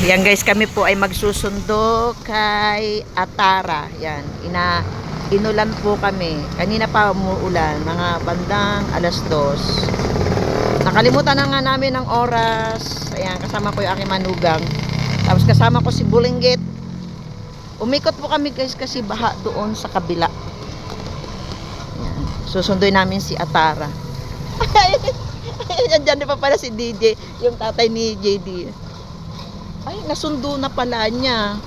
Yan guys, kami po ay magsusundo kay Atara. Yan, inulan po kami. Kanina pa umuulan, mga bandang 2:00. Nakalimutan na nga namin ng oras. Ayan, kasama ko yung aking manugang. Tapos kasama ko si Bulinggit. Umikot po kami guys kasi baha doon sa kabila. Ayan, susunduin namin si Atara. Diyan pa pala si DJ, yung tatay ni JD. Ay, nasundo na pala niya.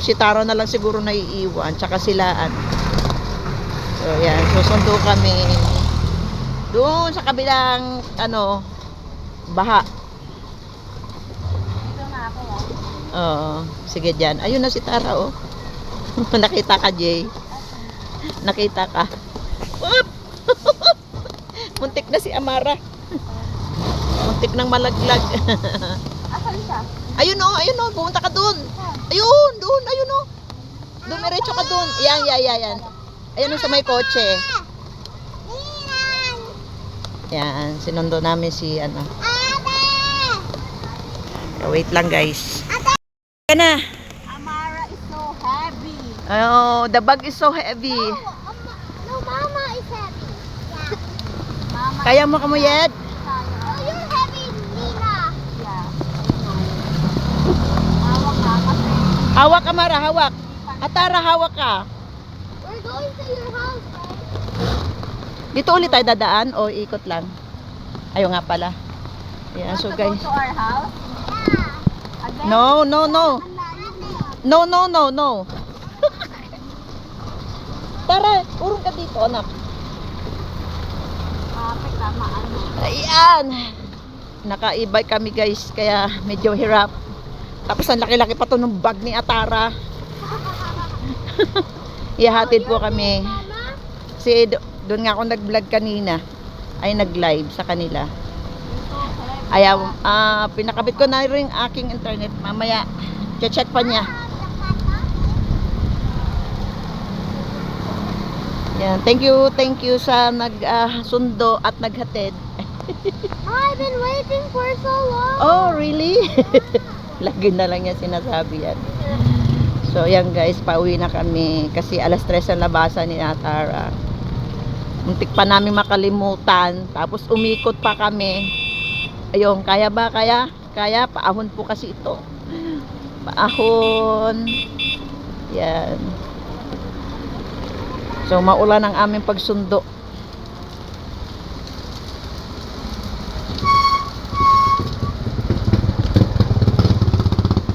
Si Taro na lang siguro naiiwan, tsaka silaan. So, yan. Susundo kami doon sa kabilang, baha. Dito na ako, oh. Oo. Sige dyan. Ayun na si Tara, oh. Nakita ka, Jay. Nakita ka. Oop! Muntik na si Amara. Muntik nang malaglag. Asan siya? Ayun o, pumunta ka doon. Ayun, doon, ayun o. Dumiretso ka doon. Yan. Ayun o sa may kotse. Yan, sinundo namin si Wait lang guys. Yan na. Amara is so heavy. Oh, the bag is so heavy. No, Mama is heavy. Yeah. Mama. Kaya mo kamuyed? Oh, you're heavy, Nina. Yeah. Hawak ka kasi. Hawak, Amara, hawak. Atara, hawak ka. We're going to your house, right? Dito ulit tayo dadaan o ikot lang? Ayaw nga pala. Yeah, so guys. To our house? Yeah. Again? No. No. Tara, urong ka dito, anak. Tamaan. Ayan. Naka-e-bike kami guys, kaya medyo hirap. Tapos ang laki-laki pa to ng bag ni Atara. Ihahatid po kami. Kasi doon nga ako nag-vlog kanina. Ay nag-live sa kanila. Ayaw, pinakabit ko na rin aking internet. Mamaya, check pa niya. Yan, thank you sa nag-sundo at naghatid. I've been waiting for so long. Oh, really? Lagi na lang yan sinasabi yan. So, yan guys, pauwi na kami. Kasi 3:00 ang labasan ni Atara. Muntik pa namin makalimutan. Tapos umikot pa kami. Ayun, kaya ba? Kaya? Paahon po kasi ito. Paahon. Yan. So, maulan ang aming pagsundo.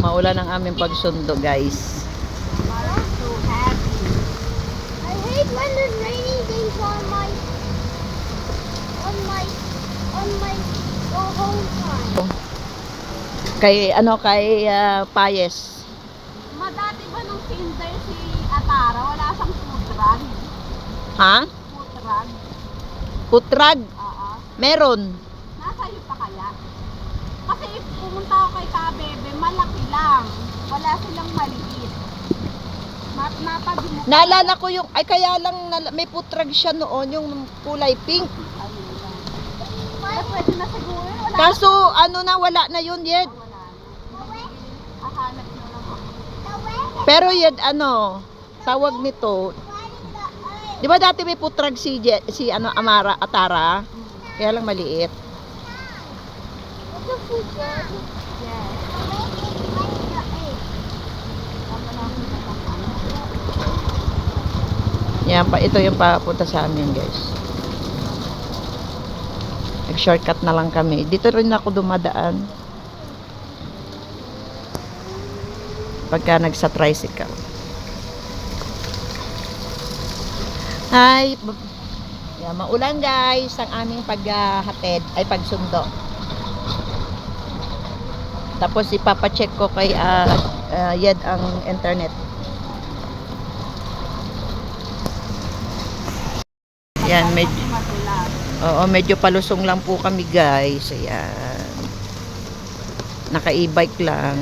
Maulan ang aming pagsundo, guys. Amara's so happy. I hate when there's raining things on my go home time. Kay Payes. Madati ba nung kinder si Atara, wala siyang food run? Ha? Food run? Putrag? Oo. Meron. Nasa iyo pa kaya? Kasi if pumunta ako kay Kabebe, malaki lang. Wala silang maliit. Napagimo. Naalala ko yung, kaya lang may putrag siya noon, yung kulay pink. Ayun lang. Kaya pwede na siguro. Wala. Kaso, wala na yun yet. Wala. Ahanap na lang ako. Pero yet, tawag nito, di ba dati may putrag si Amara, Atara? Kaya lang maliit. What's a food run? Yes. Yan pa, ito yung papunta sa amin guys. Nag-shortcut na lang kami. Dito rin ako dumadaan. Pagka nagsa tricycle. Hi! Yan, maulan guys ang aming paghatid ay pagsundo. Tapos ipapacheck ko kay Yed ang internet. Yan, medyo palusong lang po kami guys. Ayan. Naka-e-bike lang.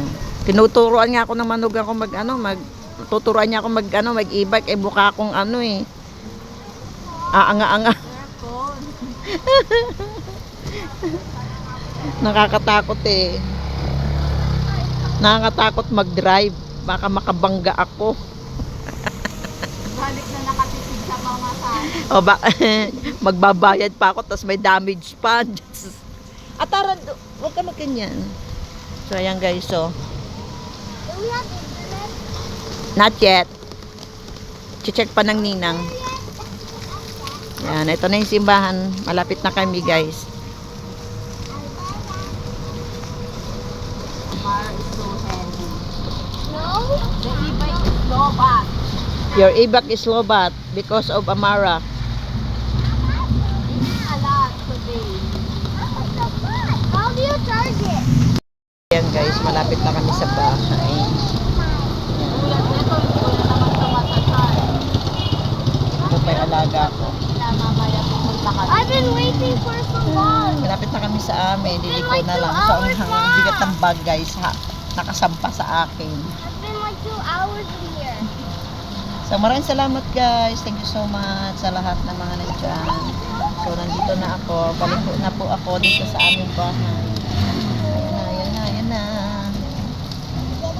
Tinuturuan nga ako ng manugang ko tuturuan niya ako mag-e-bike, buka akong aanga-anga. Nakakatakot eh. Nakakatakot mag-drive. Baka makabangga ako. Balik na nakatipid sa pamasahe. O ba, magbabayad pa ako tapos may damage pa. Atara, huwag ka magkanyan. So, ayan guys, so. Do we have internet? Not yet. Check pa ng ninang. Yan, ito na yung simbahan. Malapit na kami guys. Car is so heavy. No? The e-bike is low back. Your e-bike is low bat because of Amara. It's a lot today. How do you charge it? Ayan guys, malapit na kami sa bahay. Tulad nito, hindi ko na naman ito matacharge. Ito pa yung alaga ko. Na mamaya pupunta ka. I've been waiting for so long. Malapit na kami sa amin. Liliko na lang. So, ang bigat ng bag guys, nakasampa sa akin. It's been like 2 hours in here. So, maraming salamat guys. Thank you so much sa lahat ng mga nandyan. So, nandito na ako. Balik na po ako dito sa aming bahay. Ayan na, ayan na.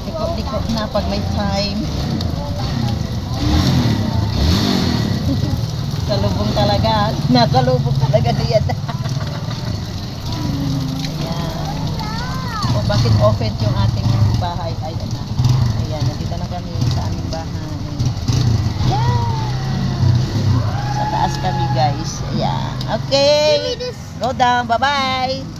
Likot-likot na pag may time. Salubong talaga. Nasalubong talaga niyan. Ayan. So, bakit open yung ating bahay? Ayan na. Ayan, nandito na kami sa aming bahay. Sa taas kami guys. Ayan. Okay. Go down. Bye-bye.